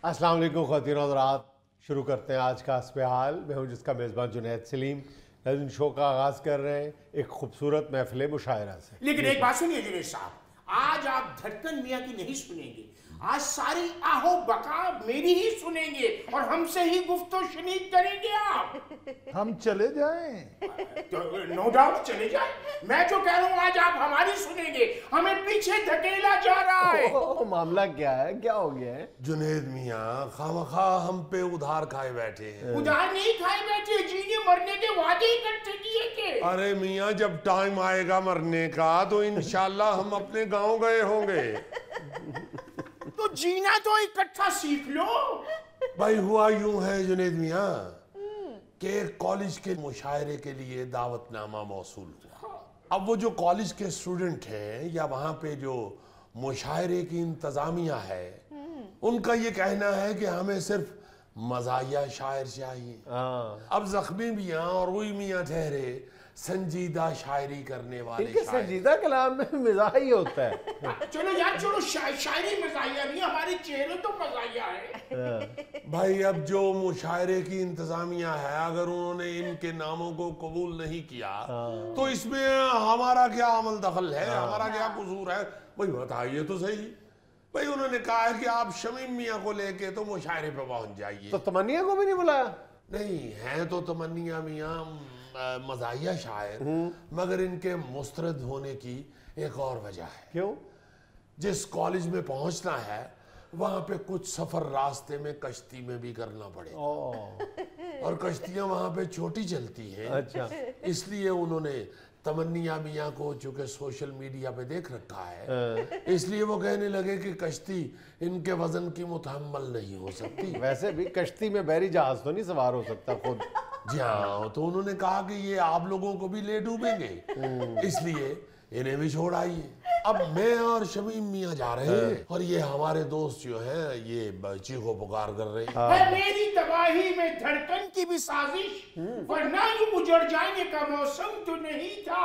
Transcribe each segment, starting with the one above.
अस्सलाम वालेकुम ख़वातीन और हज़रात, शुरू करते हैं आज का हस्ब हाल। मैं हूं जिसका मेज़बान जुनैद सलीम। नाज़रीन, शो का आगाज़ कर रहे हैं एक खूबसूरत महफ़िल मुशायरा से। लेकिन एक बात सुनिए जुनैद साहब, आज आप धड़कन मियाँ की नहीं सुनेंगे, आज सारी आहो बका मेरी ही सुनेंगे और हमसे ही गुफ्तो शनीद करेंगे आप। हम चले जाएं? तो नो डाउट चले जाए। मैं जो कह रहा हूँ आज आप हमारी सुनेंगे, हमें पीछे धकेला जा रहा है। मामला क्या है, क्या हो गया है? जुनैद मियाँ खामखा हम पे उधार खाए बैठे हैं। उधार नहीं खाए बैठे, जीने मरने के वादे इकट्ठे किए थे। अरे मियाँ, जब टाइम आएगा मरने का तो इंशाल्लाह हम अपने गांव गए होंगे। तो जीना तो इकट्ठा सीख लो। भाई हुआ यूं है जुनैद मियाँ कि कॉलेज के मुशायरे के लिए दावतनामा मौसूल हुआ। अब वो जो कॉलेज के स्टूडेंट हैं या वहाँ पे जो मुशायरे की इंतजामिया है, उनका ये कहना है कि हमें सिर्फ मज़ाहिया शायर चाहिए। अब ज़ख्मी मियाँ और रुई मियाँ ठहरे संजीदा शायरी करने वाले। संजीदा कलाम में मिजाह ही होता है। चलो यार चलो, शायरी मज़ाहिया नहीं, हमारे चेहरे तो मज़ाहिया है। भाई अब जो मुशायरे की इंतजामिया है, अगर उन्होंने इनके नामों को कबूल नहीं किया तो इसमें हमारा क्या अमल दखल है, हमारा क्या कसूर है? भाई बताइए तो सही। भाई उन्होंने कहा है कि आप शमीम मियाँ को लेके तो मुशायरे पे पहुंच जाइए। तो तमन्निया को भी नहीं बुलाया? नहीं है तो तमन्निया मियाँ मज़ाहिया शायर, मगर इनके मुस्तरद होने की एक और वजह है। क्यों? जिस कॉलेज में पहुंचना है वहां पे कुछ सफर रास्ते में कश्ती में भी करना पड़ेगा और कश्तियां वहां पे छोटी चलती हैं। अच्छा। इसलिए उन्होंने तमन्निया मियाँ को चूंकि सोशल मीडिया पे देख रखा है, इसलिए वो कहने लगे कि कश्ती इनके वजन की मुतहम्मल नहीं हो सकती। वैसे भी कश्ती में बहरी जहाज तो नहीं सवार हो सकता खुद। जी हाँ, तो उन्होंने कहा कि ये आप लोगों को भी ले डूबेंगे, इसलिए इन्हें भी छोड़ आइए। अब मैं और शमीम मियाँ जा रहे हैं और ये हमारे दोस्त जो हैं ये चीखो पुकार कर रहे हैं। है मेरी तबाही में धड़कन की भी साजिश, वरना यूं उजड़ जाने का मौसम तो नहीं था।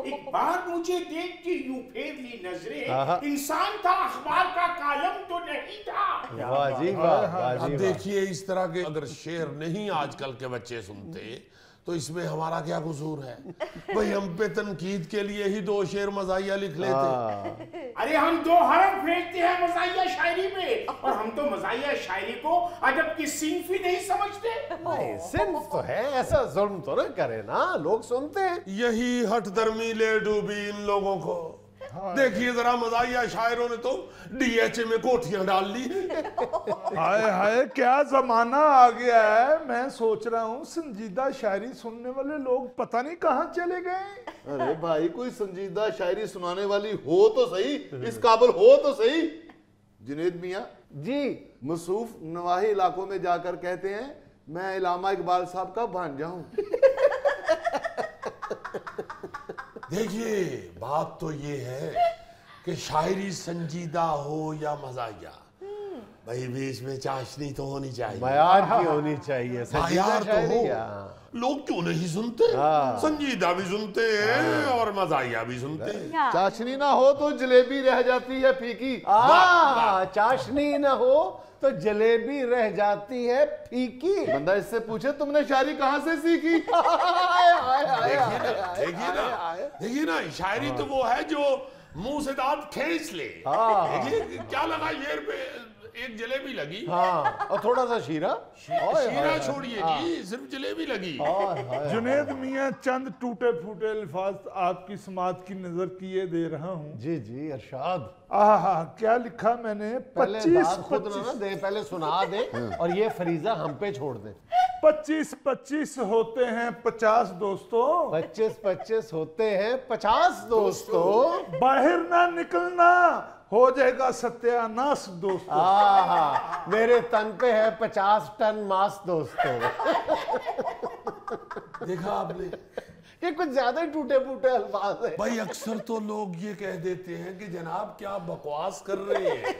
एक बार मुझे देख के यूं फेर ली नजरें, इंसान था अखबार का कालम तो नहीं था। वाह जी वाह, वाह जी अब वाह। देखिए इस तरह के अगर शेर नहीं आजकल के बच्चे सुनते तो इसमें हमारा क्या कसूर है? भाई हम पे तनकीद के लिए ही 2 शेर मज़ाहिया लिख लेते। अरे हम 2 हरफ भेजते हैं मज़ाहिया शायरी में, और हम तो मज़ाहिया शायरी को अदब की सिंफ ही नहीं समझते। नहीं, सिर्फ तो है, ऐसा जुल्म तो ना करे ना, लोग सुनते हैं। यही हट दर्मी ले डूबी इन लोगों को। देखिए जरा, मज़ाहिया शायरों ने तो DHA में कोठियां डाल ली। हाय हाय, क्या जमाना आ गया है। मैं सोच रहा हूँ संजीदा शायरी सुनने वाले लोग पता नहीं कहाँ चले गए। अरे भाई, कोई संजीदा शायरी सुनाने वाली हो तो सही, इस काबिल हो तो सही। जुनैद मियाँ जी, मसूफ नवाही इलाकों में जाकर कहते हैं मैं इलामा इकबाल साहब का भांजा हूँ। देखिए बात तो ये है कि शायरी संजीदा हो या मज़ाहिया, भाई बीच में चाशनी तो होनी चाहिए, मयार की होनी चाहिए। संजीदा मयार तो शायरी हो। क्या? लोग क्यों नहीं सुनते? संजीदा भी सुनते हैं और मज़ाहिया भी सुनते हैं। चाशनी ना हो तो जलेबी रह जाती है फीकी। चाशनी न हो तो जलेबी रह जाती है फीकी। बंदा इससे पूछे तुमने शायरी कहाँ से सीखी? देखिए ना, शायरी तो वो है जो मुंह से दांत खींच ले। देखिए क्या लगा शेर पे, एक जलेबी लगी। हाँ, और थोड़ा सा शीरा। शीरा छोड़िए जी, सिर्फ जलेबी लगी। जुनैद मियाँ, चंद टूटे फूटे अल्फाज आपकी समात की नजर किए दे रहा हूँ। जी जी इरशाद। आहा, क्या लिखा मैंने? पहले 25 खुद ना दे, पहले सुना दे और ये फरीजा हम पे छोड़ दे। 25 होते हैं 50 दोस्तों, 25 होते हैं 50 दोस्तों। बाहर ना निकलना, हो जाएगा सत्यानाश दोस्तों। मेरे तन पे है 50 टन मांस दोस्तों। देखा आपने, ये कुछ ज्यादा ही टूटे फूटे अल्फाज है। भाई अक्सर तो लोग ये कह देते हैं कि जनाब क्या बकवास कर रहे हैं।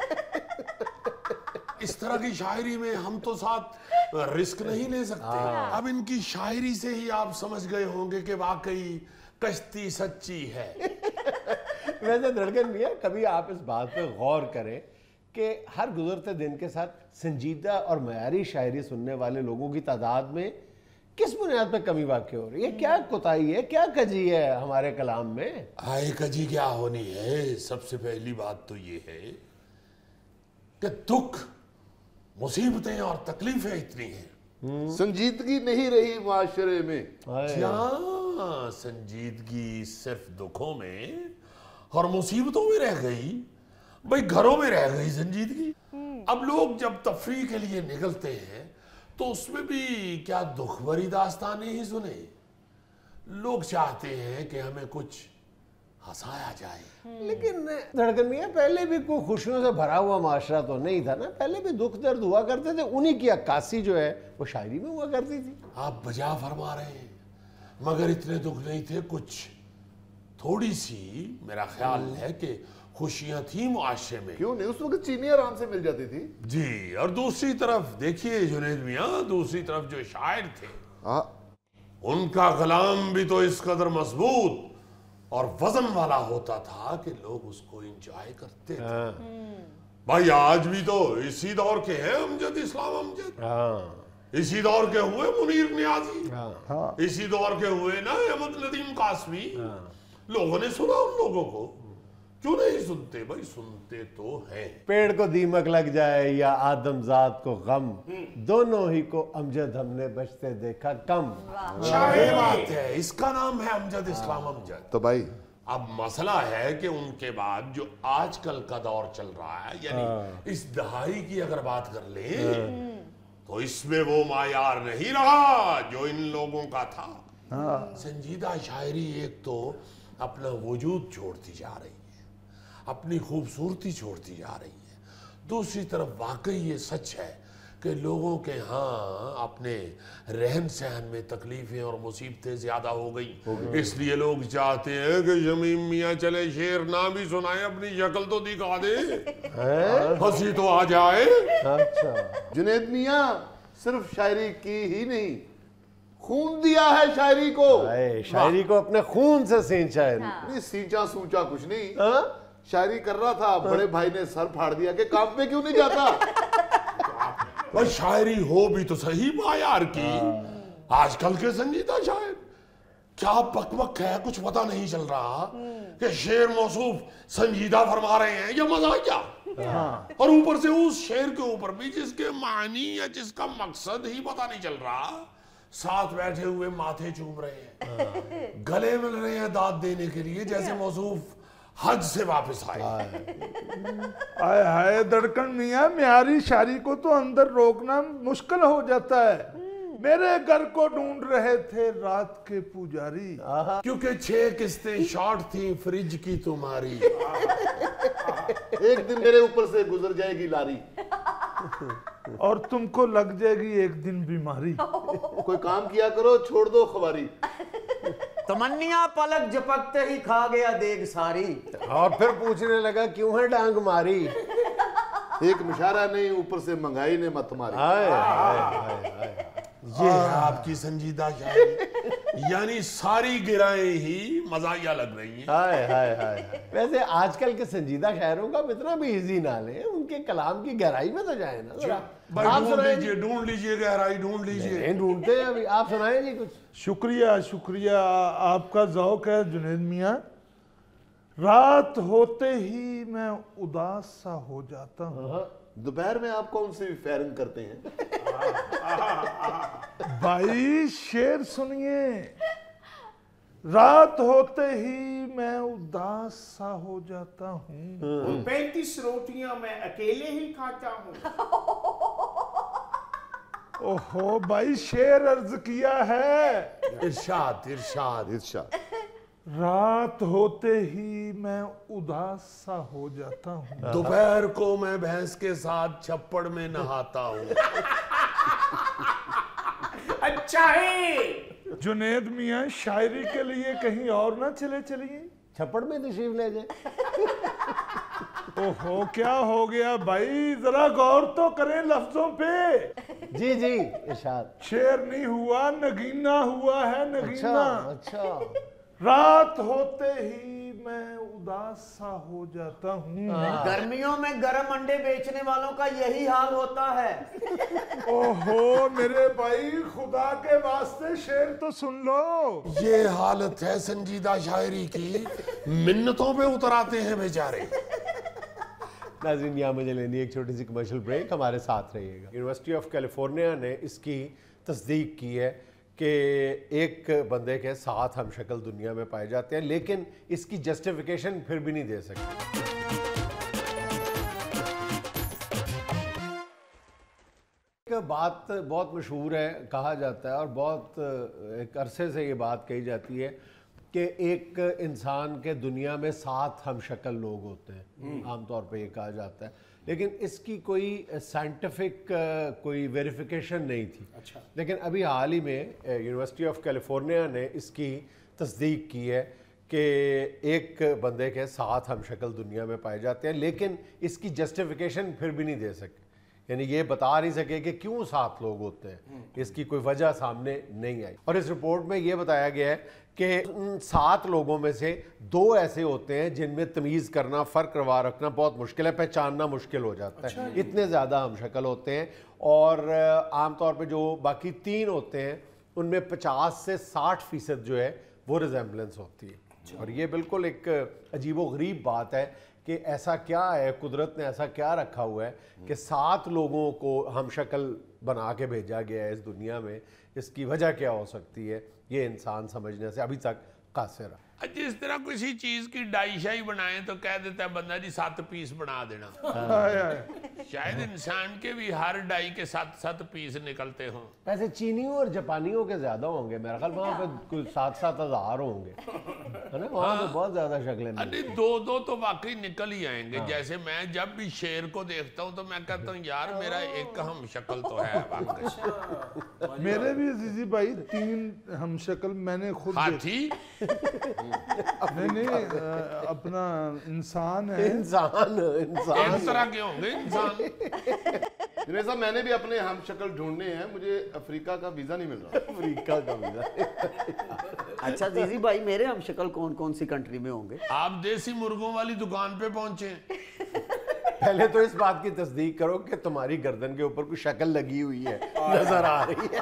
इस तरह की शायरी में हम तो साथ रिस्क नहीं ले सकते। अब इनकी शायरी से ही आप समझ गए होंगे कि वाकई कश्ती सच्ची है। वैसे धड़कन भैया, कभी आप इस बात पे गौर करें کہ ہر گزرتے دن کے ساتھ سنجیدہ اور معیاری شاعری سننے والے لوگوں کی تعداد میں کس بنیاد پہ کمی واقع ہو رہی ہے؟ کیا کوتاہی ہے، کیا کجی ہے ہمارے کلام میں؟ آئے کجی کیا ہونی ہے؟ سب سے پہلی بات تو یہ ہے کہ دکھ، مصیبتیں اور تکلیفیں اتنی ہیں، سنجیدگی نہیں رہی معاشرے میں۔ کیا سنجیدگی صرف دکھوں میں اور مصیبتوں میں رہ گئی؟ بھئی گھروں میں رہ گئی سنجیدگی۔ اب لوگ جب تفریح کے لیے نکلتے ہیں تو اس میں بھی کیا دکھ بھری داستانیں ہی سنے؟ لوگ چاہتے ہیں کہ ہمیں کچھ ہنسایا جائے۔ لیکن دھڑکن میاں پہلے بھی کوئی خوشیوں سے بھرا ہوا معاشرہ تو نہیں تھا نا؟ پہلے بھی دکھ درد ہوا کرتے تھے، انہی کی عکاسی جو ہے وہ شاعری میں ہوا کرتی تھی۔ آپ بجا فرما رہے ہیں، مگر اتنے دکھ نہیں تھے، کچھ تھوڑی سی میرا خیال ہے کہ خوشیاں تھیں معاشرے میں۔ کیوں نہیں؟ اس وقت چینی آرام سے مل جاتی تھی۔ جی، اور دوسری طرف دیکھیے جنید میاں، دوسری طرف جو شاعر تھے ان کا کلام بھی تو اس قدر مضبوط اور وزن والا ہوتا تھا کہ لوگ اس کو انجوائے کرتے تھے۔ بھائی آج بھی تو اسی دور کے ہیں امجد اسلام امجد، اسی دور کے ہوئے منیر نیازی، اسی دور کے ہوئے نا احمد ندیم قاسمی۔ لوگوں نے سنا ان لوگوں کو، کیوں نہیں سنتے؟ بھائی سنتے تو ہیں۔ پیڑ کو دیمک لگ جائے یا آدم ذات کو غم، دونوں ہی کو امجد ہم نے بچتے دیکھا کم۔ یہ بات ہے، اس کا نام ہے امجد اسلام امجد۔ تو بھائی اب مسئلہ ہے کہ ان کے بعد جو آج کل کا دور چل رہا ہے، یعنی اس دہائی کی اگر بات کر لیں تو اس میں وہ معیار نہیں رہا جو ان لوگوں کا تھا۔ سنجیدہ شاعری ایک تو اپنا وجود چھوڑتی جا رہی ہے، اپنی خوبصورتی چھوڑتی جا رہی ہے، دوسری طرف واقعی یہ سچ ہے کہ لوگوں کے ہاں اپنے رہن سہن میں تکلیفیں اور مصیبتیں زیادہ ہو گئی، اس لیے لوگ چاہتے ہیں کہ شمیم میاں چلے شعر نہ بھی سنائیں، اپنی شکل تو دکھا دے، ہنسی تو آ جائے۔ جنید میاں صرف شاعری کی ہی نہیں، خون دیا ہے شاعری کو۔ شاعری کو اپنے خون سے سینچا ہے۔ نہیں سینچا سوچا کچھ نہیں، شاعری کر رہا تھا، بڑے بھائی نے سر پھاڑ دیا کہ کام پہ کیوں نہیں جاتا۔ بھائی شاعری ہو بھی تو صحیح معیار کی۔ آج کل کے سنجیدہ شاعر کیا بک بک ہے، کچھ پتہ نہیں چل رہا کہ شعر موصوف سنجیدہ فرما رہے ہیں یا مزاحیہ، اور اوپر سے اس شعر کے اوپر بھی جس کے معنی یا جس کا مقصد ہی پتہ نہیں چل رہا، ساتھ بیٹھے ہوئے ماتھے چوم رہے ہیں، گلے مل رہے ہیں داد دینے کے لیے، جیسے موصوف حج سے واپس آئے۔ آئے ہائے دھڑکن میاں، معیاری شاعری کو تو اندر روکنا مشکل ہو جاتا ہے۔ میرے گھر کو ڈھونڈ رہے تھے رات کے پجاری، کیونکہ 6 قسطیں شارٹ تھیں فریج کی تمہاری۔ ایک دن میرے اوپر سے گزر جائے گی لاری، اور تم کو لگ جائے گی ایک دن بیماری۔ کوئی کام کیا کرو، چھوڑ دو خواری۔ تمنیاں پلک جھپکتے ہی کھا گیا دیگ ساری، اور پھر پوچھنے لگا کیوں ہے ڈانگ ماری۔ ایک مشارہ نہیں، اوپر سے منگائی نے مت ماری۔ یہ ہے آپ کی سنجیدہ شاعری، یعنی ساری گرائیں ہی مزاحیہ لگ رہی ہیں۔ ویسے آج کل کے سنجیدہ شاعروں کا اتنا بھی ایزی نہ لیں، ان کے کلام کی گہرائی میں تو جائیں نا ذرا۔ بھائی ڈھونڈ لیجئے گہرائی، ڈھونڈ لیجئے۔ نہیں ڈھونڈتے ہیں ابھی، آپ سنائیں جی کچھ۔ شکریہ آپ کا ذوق ہے جنید میاں۔ رات ہوتے ہی میں اداس سا ہو جاتا ہوں۔ دوپہر میں آپ کون سی فیرنگ کرتے ہیں؟ بھائی شعر سنیے۔ رات ہوتے ہی میں اداس سا ہو جاتا ہوں، 35 روٹیاں میں اکیلے ہی کھاتا ہوں۔ اوہو بھائی شعر عرض کیا ہے۔ ارشاد ارشاد ارشاد۔ رات ہوتے ہی میں اداس سا ہو جاتا ہوں، دوپہر کو میں بھینس کے ساتھ چھپڑ میں نہاتا ہوں۔ اچھا ہے جنید میاں شاعری کے لیے کہیں اور نہ چلیے۔ چھپڑ میں تشریف لے جائیں۔ اوہو کیا ہو گیا بھائی، ذرا غور تو کریں لفظوں پہ۔ جی جی ارشاد۔ شعر نہیں ہوا، نگینہ ہوا ہے، نگینہ۔ اچھا رات ہوتے ہی मैं उदास सा हो जाता हूँ। गर्मियों में गर्म अंडे बेचने वालों का यही हाल होता है। ओहो मेरे भाई, खुदा के वास्ते शेर तो सुन लो। ये हालत है संजीदा शायरी की, मिन्नतों पे उतर आते हैं बेचारे। नाज़रीन, यहाँ मुझे लेनी एक छोटी सी कमर्शियल ब्रेक, हमारे साथ रहिएगा। यूनिवर्सिटी ऑफ कैलिफोर्निया ने इसकी तस्दीक की है कि एक बंदे के 7 हमशक्ल दुनिया में पाए जाते हैं, लेकिन इसकी जस्टिफिकेशन फिर भी नहीं दे सकते। एक बात बहुत मशहूर है, कहा जाता है और बहुत एक अरसे से ये बात कही जाती है कि एक इंसान के दुनिया में 7 हमशक्ल लोग होते हैं, आमतौर पे ये कहा जाता है, लेकिन इसकी कोई साइंटिफिक कोई वेरिफिकेशन नहीं थी। अच्छा। लेकिन अभी हाल ही में यूनिवर्सिटी ऑफ कैलिफोर्निया ने इसकी तस्दीक की है कि एक बंदे के 7 हमशक्ल दुनिया में पाए जाते हैं, लेकिन इसकी जस्टिफिकेशन फिर भी नहीं दे सके, यानी ये बता नहीं सके कि क्यों 7 लोग होते हैं, इसकी कोई वजह सामने नहीं आई। और इस रिपोर्ट में ये बताया गया है कि उन 7 लोगों में से 2 ऐसे होते हैं जिनमें तमीज़ करना, फ़र्क करवा रखना बहुत मुश्किल है, पहचानना मुश्किल हो जाता है। इतने ज़्यादा हमशक्ल होते हैं। और आमतौर पे जो बाकी 3 होते हैं उनमें 50 से 60% जो है वो रिजेम्बलेंस होती है। और ये बिल्कुल एक अजीबो गरीब बात है कि ऐसा क्या है, कुदरत ने ऐसा क्या रखा हुआ है कि 7 लोगों को हमशक्ल बना के भेजा गया है इस दुनिया में। इसकी वजह क्या हो सकती है, ये इंसान समझने से अभी तक कासिर है। जिस तरह किसी चीज की डाई शाई बनाए तो कह देता है बंदा जी 7 पीस बना देना। शायद इंसान के भी हर डाई के 7 पीस निकलते हों। वैसे चीनियों और जापानियों के ज्यादा होंगे मेरा ख्याल, वहाँ पे कुछ 7-7 हज़ार होंगे, है ना? वहाँ पे बहुत ज्यादा शक्लें अरे 2-2 तो वाकई निकल ही आएंगे। जैसे मैं जब भी शेर को देखता हूँ तो मैं कहता हूँ यार मेरा एक हम शक्ल तो है वाकई। मेरे भी अजीजी भाई 3 हमशक्ल मैंने खुद हाथी नहीं अपना इंसान है। इंसान इस तरह के होंगे इंसान। जुनैद साहब, मैंने भी अपने हम शक्ल ढूंढने हैं, मुझे अफ्रीका का वीजा नहीं मिल रहा। अफ्रीका का वीजा। अच्छा जीजी भाई, मेरे हम शक्ल कौन कौन सी कंट्री में होंगे? आप देसी मुर्गों वाली दुकान पे पहुंचे। पहले तो इस बात की तस्दीक करो कि तुम्हारी गर्दन के ऊपर कोई शक्ल लगी हुई है, नजर आ रही है।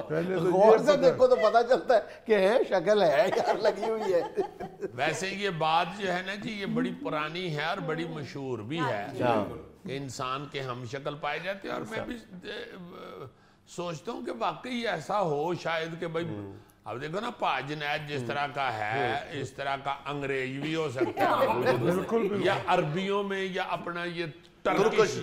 पहले तो गौर से देखो तो पता चलता है कि है शक्ल है यार, लगी हुई है। वैसे ये बात जो है ना जी, ये बड़ी पुरानी है और बड़ी मशहूर भी है कि इंसान के हम शक्ल पाए जाते हैं। और मैं भी सोचता हूँ कि वाकई ऐसा हो शायद कि भाई अब देखो ना, जुनैद जिस तरह का है इस तरह का अंग्रेज भी हो सकता है, या अरबियों में, या अपना ये टर्किश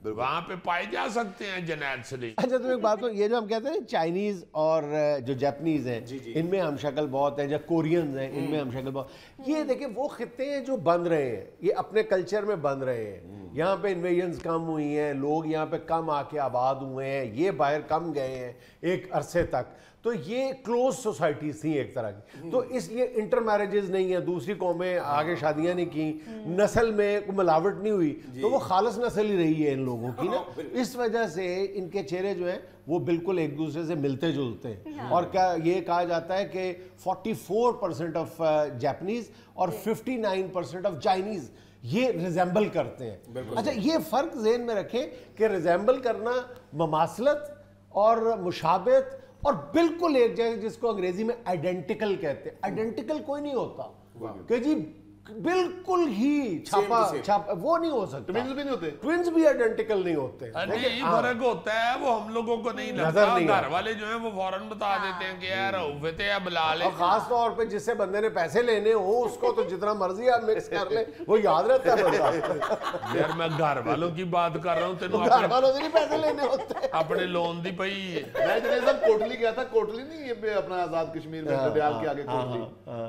वहां पे पाए जा सकते हैं जुनैद सलीम। अच्छा तुम एक बात, तो ये जो हम कहते हैं चाइनीज और जो जापानीज हैं इनमें हम शक्ल बहुत है, जो कोरियंस हैं इनमें हम शक्ल बहुत, ये देखिए वो खित्ते हैं जो बन रहे हैं, ये अपने कल्चर में बन रहे हैं। यहाँ पे इन्वेजन्स कम हुई हैं, लोग यहाँ पे कम आके आबाद हुए हैं, ये बाहर कम गए हैं एक अरसे तक, तो ये क्लोज सोसाइटीज थी एक तरह की, तो इसलिए इंटर मैरिजेस नहीं है, दूसरी कौमें आगे शादियां नहीं की, नस्ल में कोई मिलावट नहीं हुई, तो वो खालिस नस्ल ही रही है इन लोगों की ना। इस वजह से इनके चेहरे जो हैं वो बिल्कुल एक दूसरे से मिलते जुलते हैं। और क्या ये कहा जाता है कि 44% ऑफ जापानीज और 59% ऑफ चाइनीज ये रिजेंबल करते हैं। अच्छा ये फर्क ज़हन में रखें कि रिजेंबल करना ममासलत और मुशाबहत और बिल्कुल एक जैसे, जिसको अंग्रेजी में आइडेंटिकल कहते हैं। आइडेंटिकल कोई नहीं होता कि जी बिल्कुल ही छापा वो नहीं हो सकता। ट्विंस भी नहीं होते, ट्विंस भी आइडेंटिकल नहीं होते। यही फर्क होता है, वो हम लोगों को नहीं लगता, घर वाले जो है वो फौरन बता देते हैं कि यार उफते या बुला ले। और खास तौर पे जिससे बंदे ने पैसे लेने हो उसको तो जितना मर्जी आप मिक्स कर ले वो याद रहता है बंदा। यार मैं घर वालों की बात कर रहा हूँ, तेनों घर वालों से नहीं पैसे लेने होते, अपने लोन दी पई। मैं जुनैद साहब कोटली गया था, कोटली नहीं ये अपना आजाद कश्मीर में डडियाल के आगे कोटली,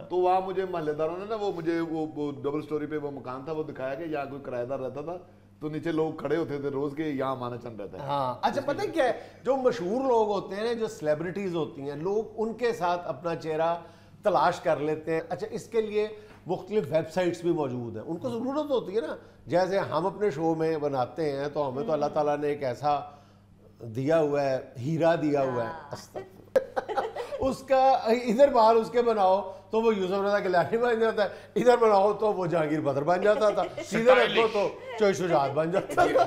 तो वहाँ मुझे मोहल्लेदारों ने ना वो मुझे वो डबल स्टोरी पे वो मकान था, वो दिखाया कि यहाँ कोई किराएदार रहता था, तो नीचे लोग खड़े होते थे रोज के, यहाँ माना चंद रहता है। हाँ अच्छा पता है क्या है, जो मशहूर लोग होते हैं, जो सेलिब्रिटीज होती हैं, लोग उनके साथ अपना चेहरा तलाश कर लेते हैं। अच्छा इसके लिए मुख्तलिफ वेबसाइट्स भी मौजूद हैं, उनको ज़रूरत होती है ना, जैसे हम अपने शो में बनाते हैं तो हमें तो अल्लाह ताला ने एक ऐसा दिया हुआ है, हीरा दिया हुआ है, उसका इधर बाहर उसके बनाओ تو وہ یوسف رضا گیلانی بن جاتا ہے, ادھر بناؤ تو وہ جہانگیر بدر بن جاتا تھا, سیدھے رکھو تو چوئی شجاعت بن جاتا تھا.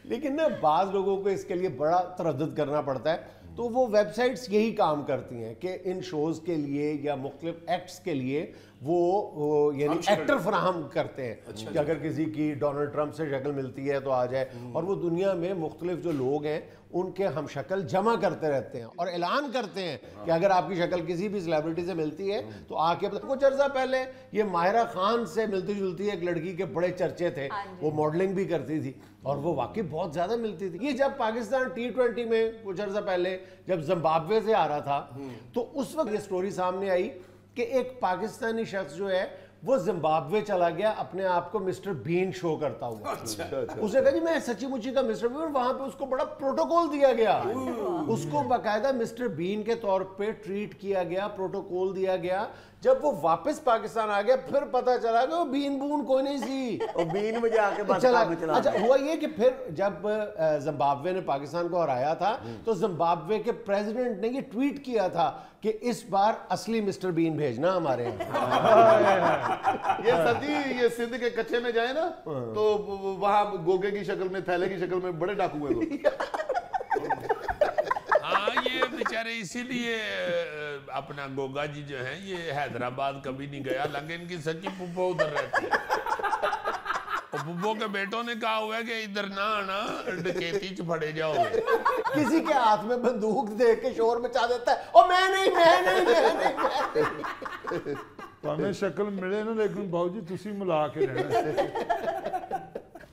لیکن نا بعض لوگوں کو اس کے لیے بڑا تردد کرنا پڑتا ہے, تو وہ ویب سائٹس یہی کام کرتی ہیں کہ ان شوز کے لیے یا مختلف ایکٹس کے لیے وہ یعنی ایکٹر فراہم کرتے ہیں کہ اگر کسی کی ڈونلڈ ٹرمپ سے شکل ملتی ہے تو آ جائے, اور وہ دنیا میں مختلف جو لوگ ہیں ان کے ہم شکل جمع کرتے رہتے ہیں اور اعلان کرتے ہیں کہ اگر آپ کی شکل کسی بھی سیلیبریٹی سے ملتی ہے تو آ کے. کچھ عرصہ پہلے یہ ماہرہ خان سے ملتی جلتی ایک لڑکی کے بڑے چرچے تھے, وہ ماڈلنگ بھی کرتی تھی اور وہ واقعی بہت زیادہ ملتی تھی. یہ جب پاکستان T20 میں کچھ عرصہ پہلے جب زمبابوے سے آ رہا تھا تو اس وقت یہ سٹوری سامنے آئی کہ ایک پاکستانی شخص جو ہے وہ زمبابوے چلا گیا اپنے آپ کو مسٹر بین شو کرتا ہوا. اسے کہا جی میں سچی مچی کا مسٹر بین, وہاں پہ اس کو بڑا پروٹوکول دیا گیا, اس کو باقاعدہ مسٹر بین کے طور پہ ٹریٹ کیا گیا, پروٹوکول دیا گیا. جب وہ واپس پاکستان آ گیا پھر پتا چلا کہ وہ بین بون کوئی نہیں سی, اور بین میں جا کے بس چلا. کام چلا. اچھا ہوا یہ کہ پھر جب زمبابوے نے پاکستان کو ہرایا تھا تو زمبابوے کے پریزیڈنٹ نے یہ ٹویٹ کیا تھا کہ اس بار اصلی مسٹر بین بھیجنا ہمارے یہاں. یہ سردی یہ سندھ کے کچھے میں جائے نا تو وہاں گوگے کی شکل میں, تھیلے کی شکل میں بڑے ڈاکو ہیں وہ. ہاں یہ بیچارے اسی لیے اپنا گوگا جی جو ہیں یہ حیدرآباد کبھی نہیں گیا, حالانکہ ان کی سچی پھپھو ادھر رہتی ہے. پھپھو کے بیٹوں نے کہا ہوا ہے کہ ادھر نہ آنا, ڈکیتی چ پھڑے جاؤ گے. کسی کے ہاتھ میں بندوق دیکھ کے شور مچا دیتا ہے, او میں نہیں. تمہیں شکل ملے نا لیکن باؤ جی تسی ملا کے رہنا.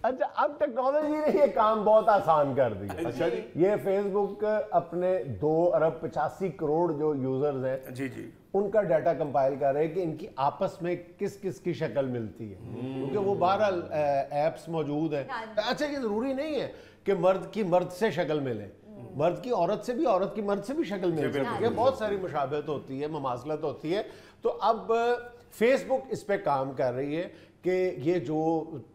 اچھا اب ٹیکنالوجی نے یہ کام بہت آسان کر دیا. اچھا جی یہ فیس بک اپنے 2.85 ارب جو یوزرز ہیں جی جی ان کا ڈیٹا کمپائل کر رہے ہیں کہ ان کی آپس میں کس کس کی شکل ملتی ہے, کیونکہ وہ بہرحال ایپس موجود ہیں. اچھا یہ ضروری نہیں ہے کہ مرد کی مرد سے شکل ملے, مرد کی عورت سے بھی, عورت کی مرد سے بھی شکل مل سکتی ہے. بہت ساری مشابہت ہوتی ہے, مماثلت ہوتی ہے. تو اب فیس بک اس پہ کام کر رہی ہے کہ یہ جو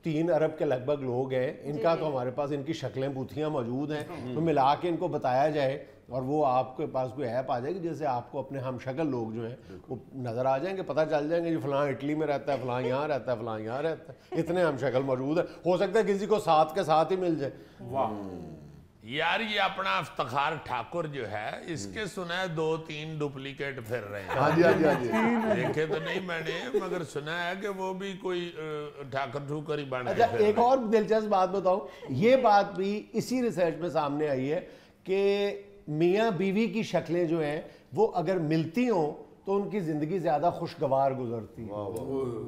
3 ارب کے لگ بھگ لوگ ہیں ان کا تو ہمارے پاس ان کی شکلیں بوتھیاں موجود ہیں, تو ملا کے ان کو بتایا جائے اور وہ آپ کے پاس کوئی ایپ آ جائے گی جیسے آپ کو اپنے ہم شکل لوگ جو ہیں وہ نظر آ جائیں گے, پتہ چل جائیں گے جی فلاں اٹلی میں رہتا ہے, فلاں یہاں رہتا ہے, فلاں یہاں رہتا ہے, اتنے ہم شکل موجود ہیں. ہو سکتا ہے کسی کو ساتھ کے ساتھ ہی مل جائے. واہ یار یہ اپنا افتخار ٹھاکر جو ہے اس کے سنا ہے 2-3 ڈپلیکیٹ پھر رہے ہیں. ہاں جی ہاں جی ہاں جی. دیکھے تو نہیں میں نے, مگر سنا ہے کہ وہ بھی کوئی ٹھاکر ٹھوکر ہی بن اچھا گئے. ایک اور دلچسپ بات بتاؤں, یہ بات بھی اسی ریسرچ میں سامنے آئی ہے کہ میاں بیوی کی شکلیں جو ہیں وہ اگر ملتی ہوں تو ان کی زندگی زیادہ خوشگوار گزرتی ہے.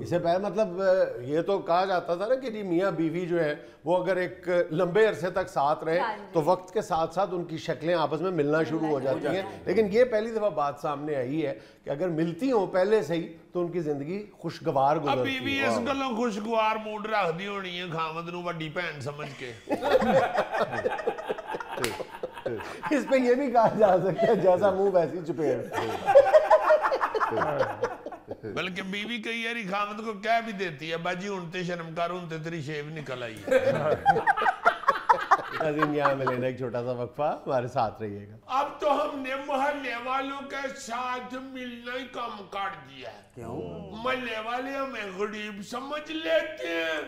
اس سے پہلے مطلب یہ تو کہا جاتا تھا نا کہ میاں بیوی جو ہے وہ اگر ایک لمبے عرصے تک ساتھ رہے تو وقت کے ساتھ ساتھ ان کی شکلیں آپس میں ملنا شروع ہو جاتی ہیں. لیکن یہ پہلی دفعہ بات سامنے آئی ہے کہ اگر ملتی ہوں پہلے سے ہی تو ان کی زندگی خوشگوار ابھی گزرتی بھی ہے. اس گلوں خوشگوار موڈ رکھ دی ہونی ہے خامد نو وڈی بہن سمجھ کے. اس پہ یہ بھی کہا جا سکتا ہے جیسا منہ ویسی چپیڑ. بلکہ بیوی کئی یاری خامد کو کہہ بھی دیتی ہے باجی انتے شرم کر انتے تیری شیو نکل آئی ہے. عظیم یہاں میں لینا ایک چھوٹا سا وقفہ, ہمارے ساتھ رہیے گا. اب تو ہم نے محلے والوں کے ساتھ ملنا ہی کم کر دیا ہے. کیوں؟ محلے والے ہمیں غریب سمجھ لیتے ہیں.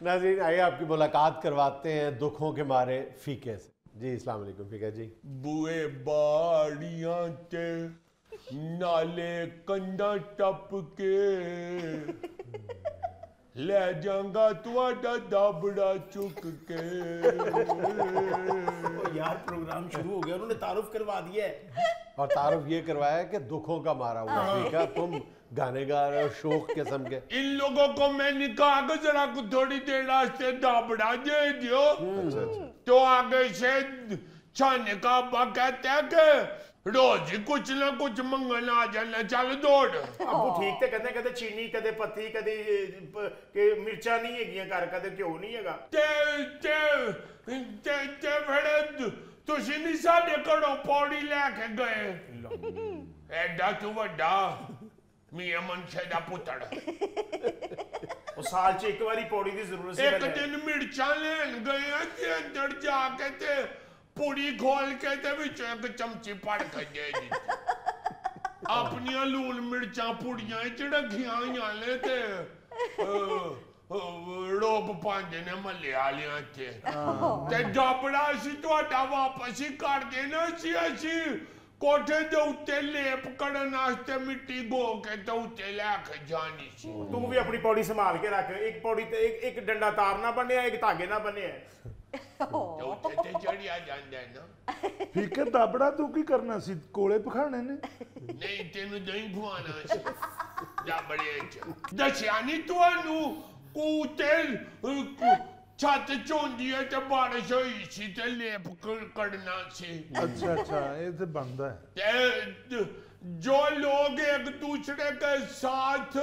ناظرین آئیے آپ کی ملاقات کرواتے ہیں دکھوں کے مارے فیقے سے. جی السلام علیکم فیقہ جی. بوئے باڑیاں تے نالے کنڈا ٹپ کے لے جانگا تواڈا دابڑا چک کے. یار پروگرام شروع ہو گیا, انہوں نے تعارف کروا دیا ہے. اور تعارف یہ کروایا کہ دکھوں کا مارا ہوا فیقہ, تم گانے گا رہے ہو شوق قسم کے. ان لوگوں کو میں نے کہا کہ ذرا کو تھوڑی دیر راستے دابڑا دے دیو, تو آگے سے چھانے کا ابا کہتے ہیں کہ روز ہی کچھ نہ کچھ منگل آ جانا, چل دوڑ. ابو ٹھیک تے کہتے چینی کدے پتی کدے مرچا نہیں ہے گیا کر کدے کیوں نہیں ہے گا. تے بھڑے تسی نہیں ساڈے گھروں پوڑی لے کے گئے, ایڈا تو وڈا میاں منشے دا پتر. ਉਹ ਸਾਲ 'ਚ ਇੱਕ ਵਾਰੀ ਪੌੜੀ ਦੀ ਜ਼ਰੂਰਤ ਸੀ ਇੱਕ ਦਿਨ ਮਿਰਚਾਂ ਲੈਣ ਗਏ ਤੇ ਅੰਦਰ ਜਾ ਕੇ ਤੇ ਪੂੜੀ ਖੋਲ ਕੇ ਤੇ ਵਿੱਚ ਇੱਕ ਚਮਚੀ ਪੜ ਕੇ ਦੇ ਦਿੱਤੀ। ਆਪਣੀਆਂ ਲੂਣ ਮਿਰਚਾਂ ਪੂੜੀਆਂ ਚ ਰੱਖੀਆਂ ਹੋਈਆਂ ਨੇ ਤੇ ਰੋਬ ਪਾਉਂਦੇ ਨੇ ਮੱਲੇ ਵਾਲਿਆਂ ਤੇ ਜਾਬੜਾ ਸੀ ਤੁਹਾਡਾ ਵਾਪਸ ਹੀ ਕਰ ਦੇਣਾ ਸੀ। ਅਸੀਂ ਕੋਠੇ ਦੇ ਉੱਤੇ ਲੇਪ ਕਰਨ ਵਾਸਤੇ ਮਿੱਟੀ ਗੋ ਕੇ ਤੇ ਉੱਤੇ ਲੈ ਕੇ ਜਾਣੀ ਸੀ। ਤੂੰ ਵੀ ਆਪਣੀ ਪੌੜੀ ਸੰਭਾਲ ਕੇ ਰੱਖ। ਇੱਕ ਪੌੜੀ ਤੇ ਇੱਕ ਡੰਡਾ ਤਾਰ ਨਾ ਬੰਨਿਆ, ਇੱਕ ਧਾਗੇ ਨਾ ਬੰਨਿਆ। ਉੱਤੇ ਤੇ ਚੜਿਆ ਜਾਂਦਾ ਨਾ। ਫੀਕੇ ਦਾਬੜਾ ਤੂੰ ਕੀ ਕਰਨਾ ਸੀ? ਕੋਲੇ ਪਖਾਣੇ ਨੇ? ਨਹੀਂ ਤੈਨੂੰ ਦਹੀਂ ਖਵਾਉਣਾ ਸੀ ਜਾਬੜੇ ਚ। ਦੱਸਿਆ ਨਹੀਂ ਤੁਹਾਨੂੰ ਕੂਤੇ ਛੱਤ ਚੋਂਦੀ ਹੈ ਤੇ ਬਾਰਿਸ਼ ਹੋਈ ਸੀ ਤੇ ਲੇਪ ਕੱਢਣਾ ਸੀ। अच्छा अच्छा, ये तो बनता है। जो लोग एक दूसरे के साथ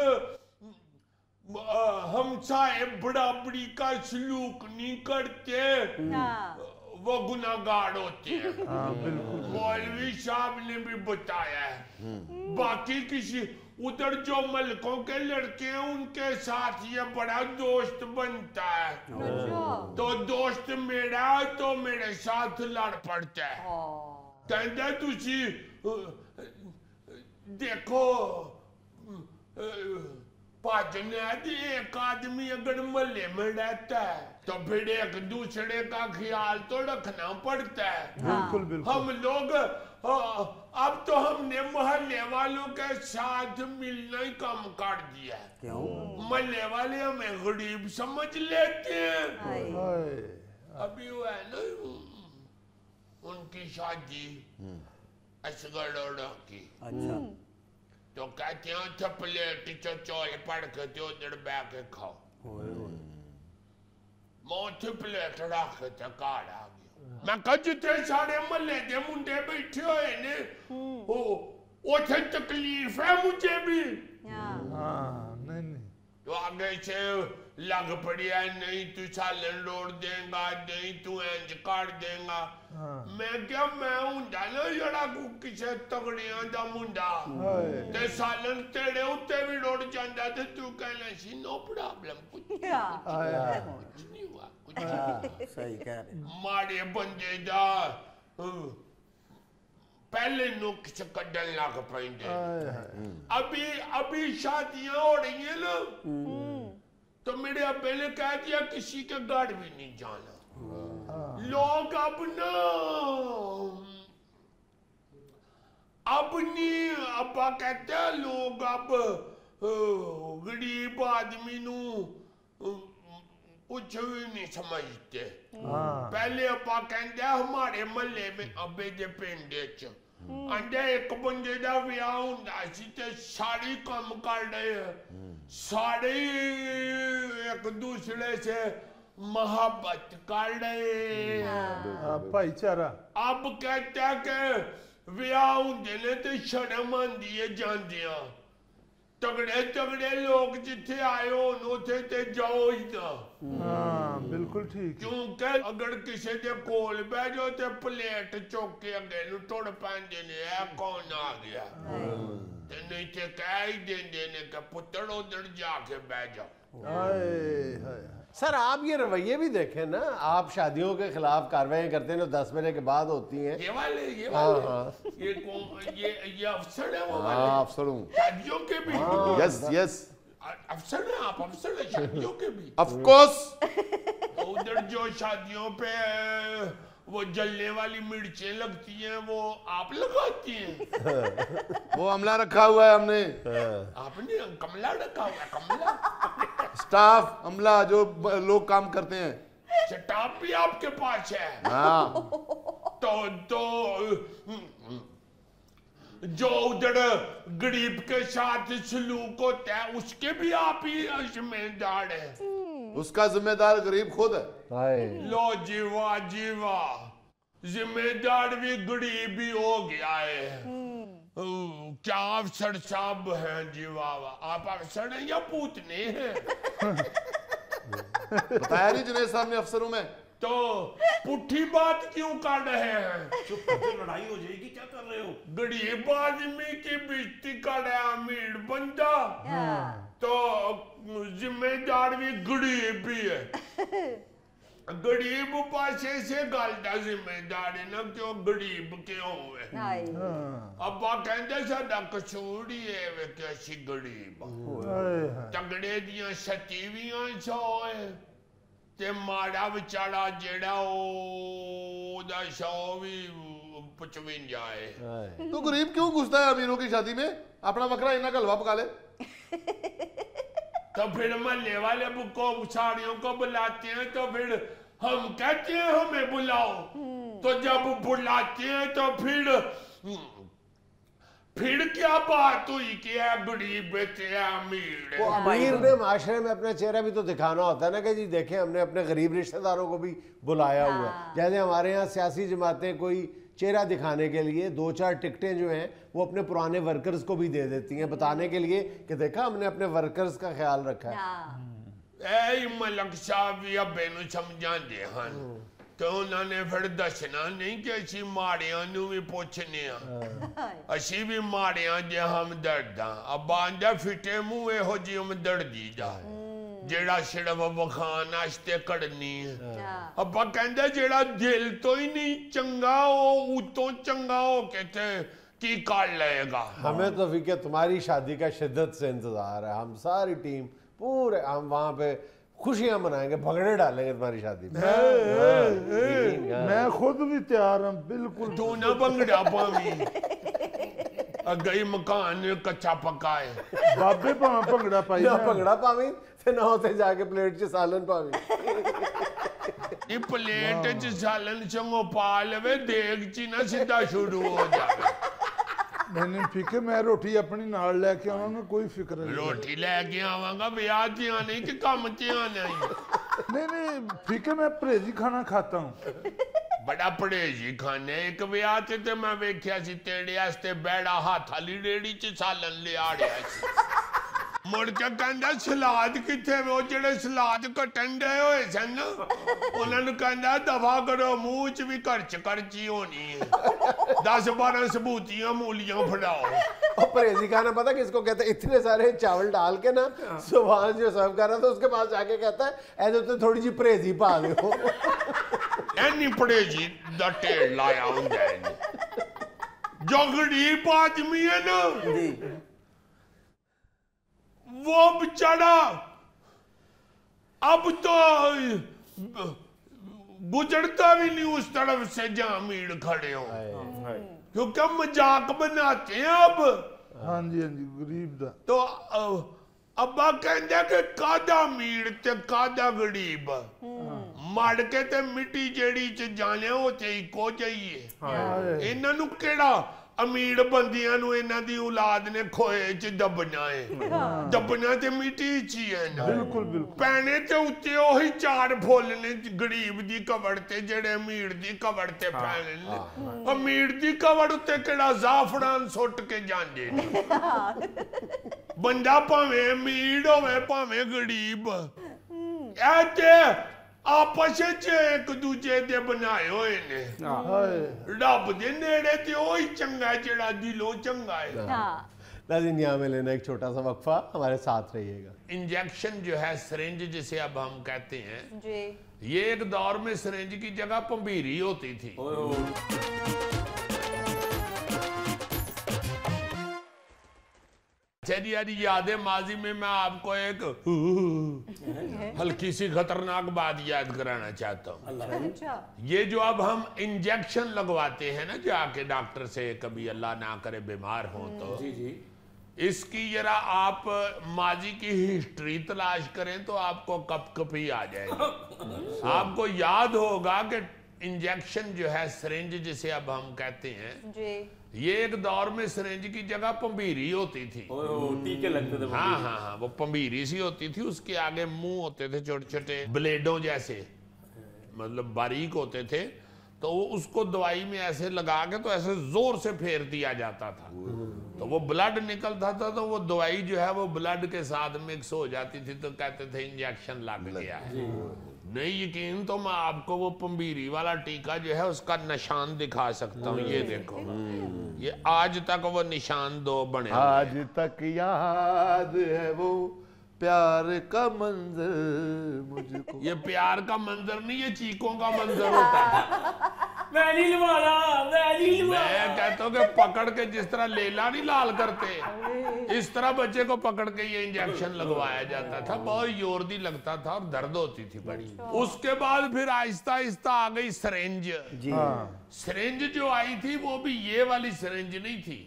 हमसाए बराबरी का सलूक नहीं करते वो गुनाहगार होते हैं। मौलवी साहब ने भी बताया है। बाकी किसी उधर जो मलकों के लड़के हैं उनके साथ ये बड़ा दोस्त बनता है। तो दोस्त मेरा तो मेरे साथ लड़ पड़ता है। कहता तुसी देखो पाजन एक आदमी अगर महल्ले में रहता है तो फिर एक दूसरे का ख्याल तो रखना पड़ता है। बिल्कुल बिल्कुल। हम लोग अब तो हमने मोहल्ले वालों के साथ मिलना ही कम कर दिया है। क्यों? मोहल्ले वाले हमें गरीब समझ लेते हैं। हाय। अभी वो है ना उनकी शादी असगर की। अच्छा। तो कहते हैं थे प्लेट चौल पड़ के तो उधर बह के खाओ। मैं उथे प्लेट रख के घर आ गया। मैं कहा जिथे सारे महल्ले के मुंडे बैठे हुए ने उथे तकलीफ है मुझे भी। हाँ नहीं नहीं। तो आगे से लग पड़ी है नहीं तू सालन रोड देगा नहीं तू इंज कर देगा। मैं क्या मैं हुंदा ना जड़ा किसे तगड़ियां दा मुंडा ते सालन तेरे उत्ते भी रोड जांदा ते तू कहना सी नो प्रॉब्लम कुछ नहीं हुआ कुछ सही कह रहे। माड़े बंदे दा पहले नुक्स कड्डन लग पैंदे। अभी शादियां हो रही हैं ना तो मेरे अब्बे ने कह दिया किसी के घर भी नहीं जाना। लोग अब ना नहीं अब्बा कहते हैं लोग अब गरीब आदमी नू कुछ भी नहीं समझते। पहले अब्बा कहते हमारे महल्ले में अब्बे दे पिंड च आंदे एक बंदे दा विआह हुंदा सी ते सारे काम कर रहे हैं सारे एक दूसरे से मोहब्बत कर रहे हैं भाईचारा। अब कहता है कि विआह हुंदे ने ते शर्म आंदी है जांदियां। तगड़े तगड़े लोग जिथे आए हो उथे ते जाओ ही ना। हाँ बिल्कुल ठीक। क्योंकि अगर किसी दे कोल बह जाओ ते प्लेट चुक के अगे नु टुड़ पैंदे ने ए कौन आ गया ते नहीं ते कह ही देंदे ने कि पुत्र उधर जाके बह जाओ। हाय हाय। सर आप ये रवैये भी देखें ना, आप शादियों के खिलाफ कार्रवाई करते हैं जो 10 महीने के बाद होती हैं। ये वाले ये अफसर है वो वाले। हाँ अफसर हूँ। शादियों के भी यस यस अफसर है आप अफसर है शादियों के भी। Of course. उधर जो शादियों पे वो जलने वाली मिर्चें लगती हैं वो आप लगाती हैं। वो अमला रखा हुआ है हमने। आपने कमला रखा हुआ है कमला। स्टाफ अमला जो लोग काम करते हैं। स्टाफ भी आपके पास है। हाँ तो जो उधर गरीब के साथ सलूक होता है उसके भी आप ही जिम्मेदार है। उसका जिम्मेदार गरीब खुद है। लो जीवा जीवा जिम्मेदार भी गरीब ही हो गया है। क्या अफसर साहब हैं जीवा आप अफसर हैं या पूतने हैं? बताया नहीं जुनैद साहब ने अफसर हूं मैं। तो पुट्ठी बात क्यों कर रहे हैं? चुप करके लड़ाई हो जाएगी, क्या कर रहे हो? गरीब आदमी की बेइज्जती कर रहा अमीर बंदा तो ذمہ دار بھی غریب بھی ہے غریب پاسے سے گالدہ ذمہ دار ہے نا کیوں غریب کیوں ہوئے ابا کہندے ساڈا قصور ہی ہے وے کہ اسی غریب تگڑے دیاں 2700 ہے تے ماڑا وچارا جیڑا او دا 100 بھی 55 ہے تو غریب کیوں گھستا ہے امیروں کی شادی میں اپنا بکرا اتنا کا حلوہ پکا لے تو پھر محلے والے کو ساڑیوں کو بلاتے ہیں تو پھر ہم کہتے ہیں ہمیں بلاؤ تو جب بلاتے ہیں تو پھر کیا بات ہوئی کہ ہے غریب تے امیر وہ امیر نے معاشرے میں اپنا چہرہ بھی تو دکھانا ہوتا ہے نا کہ جی دیکھیں ہم نے اپنے غریب رشتہ داروں کو بھی بلایا ہوا ہے جیسے ہمارے یہاں سیاسی جماعتیں کوئی چہرہ دکھانے کے لیے 2-4 ٹکٹیں جو ہیں وہ اپنے پرانے ورکرز کو بھی دے دیتی ہیں بتانے کے لیے کہ دیکھا ہم نے اپنے ورکرز کا خیال رکھا ہے اے ملک صاحب بھی ابے نو سمجھان دے ہن تو انہوں نے پھر دسنا نہیں کہ اسی ماڑیاں نو بھی پوچھنے ہیں اسی بھی ماڑیاں جے ہم درد ہاں اب آنجا فٹے موے ہو جی ہم دردی جا جیڑا صرف وخان آشتے کڑنی ہے اب کہندے جیڑا دل تو ہی نہیں چنگا ہو اتوں چنگا ہو کہتے کی کار لے گا ہمیں تو فکر تمہاری شادی کا شدت سے انتظار ہے ہم ساری ٹیم پورے ہم وہاں پہ خوشیاں منائیں گے بھگڑے ڈالیں گے تمہاری شادی میں میں خود بھی تیار ہوں بالکل تو نہ بنگڑا پاوی گئی مکان کچا پکائے بابے پنگڑا پائی نہ پنگڑا پاوی تے نہ ہوتے جا کے پلیٹ چ سالن پاوی یہ پلیٹ چ سالن چنگو پالوے دیکھ چی نہ سیدھا شروع ہو جائے میں نے فکر میں روٹی اپنی نال لے کے آواں گا کوئی فکر نہیں روٹی لے کے آواں گا بیاہ چی آنے کہ کام چی آنے نہیں فکر میں پریزی کھانا کھاتا ہوں بڑا پڑیجی کھانے ایک بیاہ تے میں ویکھیا سی تیڑے آستے بیڑا ہاتھ علی ریڑی چی سالن لے آڑیا سی مڑ کے کہندہ سلاد کتے وہ جڑے سلاد کٹنڈے ہوئے سن انہوں نے کہندہ دفع کرو موچ بھی کرچی ہونی ہے 10-12 ثبوتیاں مولیاں پھڑاؤ اور پریزی کھانا پتہ کس کو کہتا ہے اتنے سارے چاول ڈال کے نا صبح جو سرو کر رہا تھا اس کے پاس جا کے کہتا ہے ایسے تو تھوڑی جی پریزی پا دے ہو اینی پڑیجی دا ٹیڑ لایا ہوں جائے جو غریب آدمی ہے نا وہ بچڑا اب تو گزرتا بھی نہیں اس طرف سے جہاں میڑ کھڑے ہوں کیونکہ مجاق بناتے ہیں اب ہاں جی غریب دا تو ابا کہندے کہ کادا میڑ تے کادا غریب مڑ کے تے مٹی جیڑی چ جانے ہوتے ہی کو جائیے انہاں نو کیڑا امیر بندیاں نو انہاں دی اولاد نے کھوئے چ دبنا ہے دبنا تے مٹی چی ہے نا بالکل بالکل پینے تے اتے وہی 4 پھول نے غریب دی کبڑ تے جڑے امیر دی کبڑ تے پھیلنے امیر دی کبڑ تے کیڑا زعفران سٹ کے جاندے بندہ پاویں امیر ہوے پاویں غریب اے تے آپس ایک دوجے دے بنائے ہوئے نے رب دے نیڑے تے وہی چنگا ہے جڑا دلوں چنگا ہے ناظرین یہاں میں لینا ایک چھوٹا سا وقفہ ہمارے ساتھ رہیے گا انجیکشن جو ہے سرنج جسے اب ہم کہتے ہیں یہ ایک دور میں سرنج کی جگہ پمبیری ہوتی تھی چلیے یاد ماضی میں آپ کو ایک ہلکی سی خطرناک بات یاد کرانا چاہتا ہوں یہ جو اب ہم انجیکشن لگواتے ہیں نا جا کے ڈاکٹر سے کبھی اللہ نہ کرے بیمار ہوں تو اس کی ذرا آپ ماضی کی ہسٹری تلاش کریں تو آپ کو کپ کپی آ جائے گی آپ کو یاد ہوگا کہ انجیکشن جو ہے سرنج جسے اب ہم کہتے ہیں یہ ایک دور میں سرنج کی جگہ پمبیری ہوتی تھی ٹیکے لگتے تھے ہاں وہ پمبیری سی ہوتی تھی اس کے آگے منہ ہوتے تھے چھوٹے چھوٹے بلیڈوں جیسے مطلب باریک ہوتے تھے تو اس کو دوائی میں ایسے لگا کے تو ایسے زور سے پھیر دیا جاتا تھا تو وہ بلڈ نکلتا تھا تو وہ دوائی جو ہے وہ بلڈ کے ساتھ مکس ہو جاتی تھی تو کہتے تھے انجیکشن لگ گیا ہے نہیں یقین تو میں آپ کو وہ پمبیری والا ٹیکہ جو ہے اس کا نشان دکھا سکتا ہوں یہ دیکھو یہ آج تک وہ نشان 2 بنے آج تک یاد ہے وہ प्यार का मंजर मुझको। ये प्यार का मंजर नहीं, ये चीखों का मंजर होता है। मैं कहता हूँ कि पकड़ के जिस तरह लेला नहीं लाल करते, इस तरह बच्चे को पकड़ के ये इंजेक्शन लगवाया जाता था। बहुत जोरदी लगता था और दर्द होती थी बड़ी। उसके बाद फिर आहिस्ता आहिस्ता आ गई सिरिंज। सिरिंज जो आई थी वो भी ये वाली सिरिंज नहीं थी,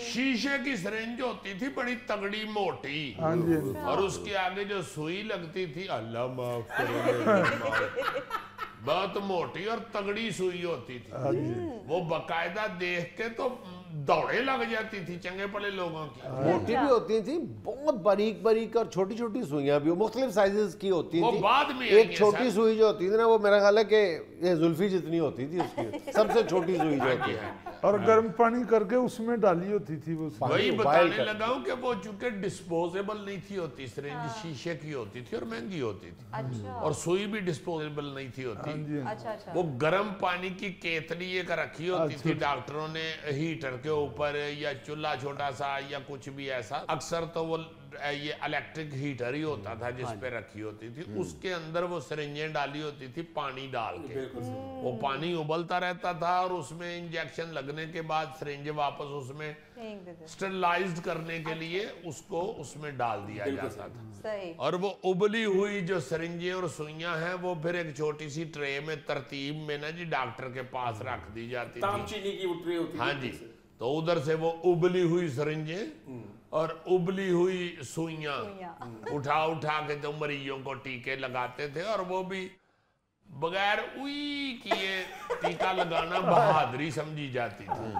शीशे की सिरिंज होती थी, बड़ी तगड़ी मोटी, और उसके आगे जो सुई लगती थी, अल्लाह माफ करे, बहुत मोटी और तगड़ी सुई होती थी। वो बकायदा देख के तो दौड़े लग जाती थी चंगे पड़े लोगों की। मोटी भी होती थी, बहुत बारीक बारीक और छोटी छोटी सुइयां भी मुख्तलिफ साइजेस की होती वो थी। बाद में एक छोटी सुई जो होती थी ना, वो मेरा ख्याल है कि ये जुल्फी जितनी होती थी उसकी, सबसे छोटी सुई जो होती है, और गर्म पानी करके उसमें डाली होती थी वो। वही बताने लगा हूं कि वो चूंकि डिस्पोजेबल नहीं थी होती, सिरिंज शीशे की होती थी और महंगी होती थी, और सुई भी डिस्पोजेबल नहीं थी होती। वो गर्म पानी की केतली एक रखी होती थी, डॉक्टरों ने हीटर के ऊपर या चूल्हा छोटा सा या कुछ भी ऐसा, अक्सर तो वो ये इलेक्ट्रिक हीटर ही होता था जिस पे रखी होती थी, उसके अंदर वो सिरिंजें डाली होती थी पानी डाल के। वो पानी उबलता रहता था और उसमें इंजेक्शन लगने के बाद सिरिंज वापस उसमें स्टेरिलाइज्ड करने के लिए उसको उसमें डाल दिया जाता था। और वो उबली हुई जो सिरिंजें और सुइयां हैं वो फिर एक छोटी सी ट्रे में तरतीब में ना जी डॉक्टर के पास रख दी जाती थी। चीनी की ट्रे होती थी। हाँ जी, तो उधर से वो उबली हुई सिरिंजें और उबली हुई सुइयां उठा उठा के तो मरीजों को टीके लगाते थे, और वो भी बगैर उई किए टीका लगाना बहादुरी समझी जाती थी।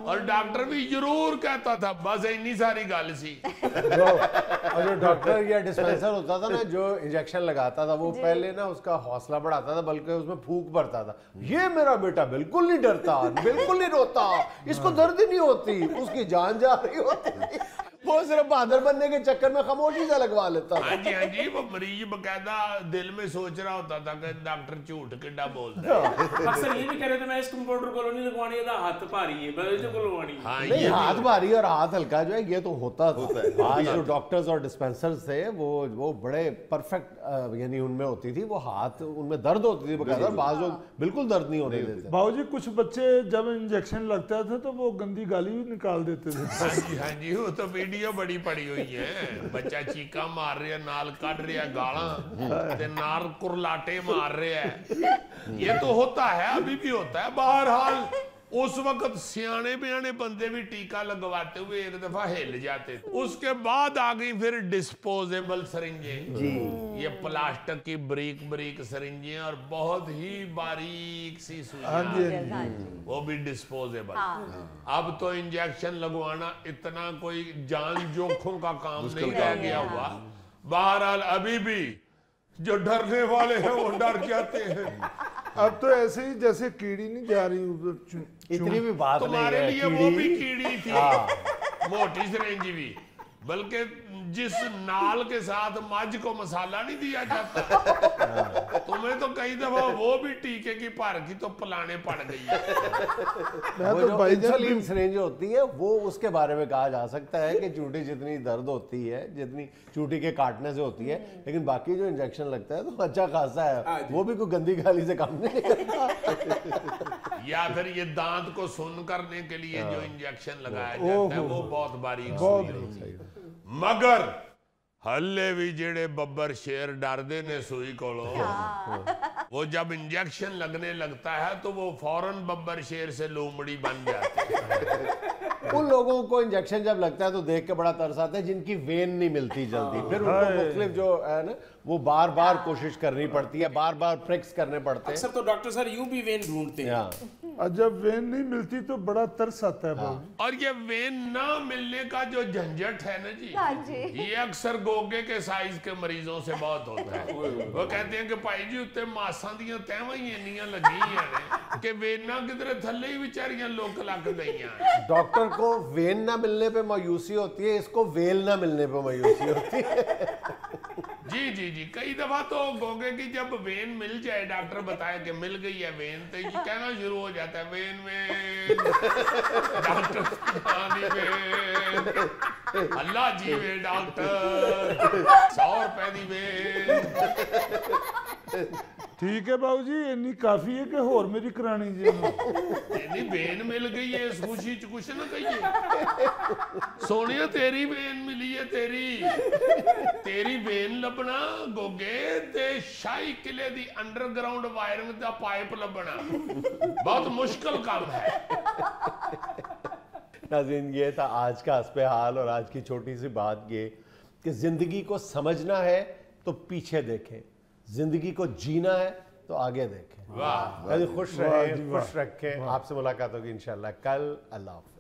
और डॉक्टर भी जरूर कहता था बस इतनी सारी गल सी। और जो डॉक्टर या डिस्पेंसर होता था ना जो इंजेक्शन लगाता था, वो पहले ना उसका हौसला बढ़ाता था, बल्कि उसमें फूंक भरता था, ये मेरा बेटा बिल्कुल नहीं डरता, बिल्कुल नहीं रोता, इसको दर्द ही नहीं होती, उसकी जान जा रही होती थी, वो सिर्फ बहादुर बनने के चक्कर में खामोशी से लगवा लेता था। हाँ जी, वो मरीज बकायदा दिल में सोच रहा होता था कि डॉक्टर झूठ किड्डा बोलता है। अक्सर ये भी कह रहे थे मैं इस कंपाउंडर को नहीं लगवानी है, हाथ भारी है, बदल को लगवानी है। हाँ, नहीं, हाथ भारी और हाथ हल्का जो है ये तो होता है। आज जो डॉक्टर्स और डिस्पेंसर्स थे वो बड़े परफेक्ट, यानी उनमें होती थी वो हाथ, उनमें दर्द होती थी बकायदा, बाज लोग बिल्कुल दर्द नहीं होने देते। बाबूजी कुछ बच्चे जब इंजेक्शन लगता था तो वो गंदी गाली भी निकाल देते थे। हाँ जी, वो तो वीडियो बड़ी पड़ी हुई है, बच्चा चीका मार रहा है, नाल कट रहा है गाला ते नाल कुरलाटे मार रहा है। ये तो होता है, अभी भी होता है। बहरहाल उस वक्त सियाने बियाने बंदे भी टीका लगवाते हुए एक दफा हिल जाते थे। उसके बाद आ गई फिर डिस्पोजेबल सिरिंजें, ये प्लास्टिक की बरीक बरीक सिरिंजें और बहुत ही बारीक सी सुइयां, वो भी डिस्पोजेबल। अब तो इंजेक्शन लगवाना इतना कोई जान जोखों का काम नहीं रह गया हुआ। बहरहाल अभी भी जो डरने वाले हैं वो डर जाते हैं। अब तो ऐसे ही जैसे कीड़ी नहीं जा रही उधर, इतनी भी बात नहीं तुम्हारे है, लिए वो भी कीड़ी थी, मोटी सिरिंज भी, बल्कि जिस नाल के साथ मज को मसाला नहीं दिया जाता, तुम्हें तो कई दफा वो भी टीके की भर की तो पलाने पड़ गई है। वो जो इंसुलिन सिरिंज होती है वो उसके बारे में कहा जा सकता है कि चूटी जितनी दर्द होती है, जितनी चूटी के काटने से होती है, लेकिन बाकी जो इंजेक्शन लगता है तो अच्छा खासा है, वो भी कोई गंदी गाली से काम नहीं करता। या फिर ये दांत को सुन करने के लिए जो इंजेक्शन लगाया जाता है वो बहुत बारीक सुई है। मगर हल्ले भी जेड़े बब्बर शेर डरदे ने सुई कोलो, वो जब इंजेक्शन लगने लगता है तो वो फौरन बब्बर शेर से लोमड़ी बन जाते हैं। उन लोगों को इंजेक्शन जब लगता है तो देख के बड़ा तरस आता है जिनकी वेन नहीं मिलती जल्दी, फिर उनको मुख्तलिफ जो है ना वो बार बार कोशिश करनी पड़ती है, बार बार प्रिक्स करने पड़ते हैं। अक्सर तो डॉक्टर सर यूं भी वेन ढूंढते हैं, और जब वेन नहीं मिलती तो बड़ा तरस आता है बाबू। और ये वेन ना मिलने का जो झंझट है ना जी, ये अक्सर गोगे के साइज के मरीजों से बहुत होता है। वो कहते हैं कि भाई जी उत्ते मासां दियां तहवां ही इन्नियां लगी हैं کہ وینا کدھر تھلے ہی بیچاریاں لوک لگ گئیاں. ڈاکٹر کو وین نہ ملنے پہ مایوسی ہوتی ہے, اس کو ویل نہ ملنے پہ مایوسی ہوتی ہے. جی جی جی, کئی دفعہ تو گوگے کی جب وین مل جائے, ڈاکٹر بتائے کہ مل گئی ہے وین, تو یہ کہنا شروع ہو جاتا ہے وین وین, ڈاکٹر آنی وین, اللہ جی وے ڈاکٹر 100 روپے دی وین. ٹھیک ہے باؤ جی, انی کافی ہے کہ ہور میری کرانی جی. نہیں وین مل گئی ہے, اس خوشی چ کچھ نہ کہیے. سونیا تیری وین ملی ہے, تیری وین لبنا گوگے تے شاہی قلعے دی انڈر گراؤنڈ وائرنگ دا پائپ لبنا بہت مشکل کام ہے. ناظرین, یہ تھا آج کا حسب حال, اور آج کی چھوٹی سی بات یہ کہ زندگی کو سمجھنا ہے تو پیچھے دیکھیں, زندگی کو جینا ہے تو آگے دیکھیں. خوش رہیں, خوش رکھیں. آپ سے ملاقات ہوگی انشاءاللہ کل. اللہ حافظ.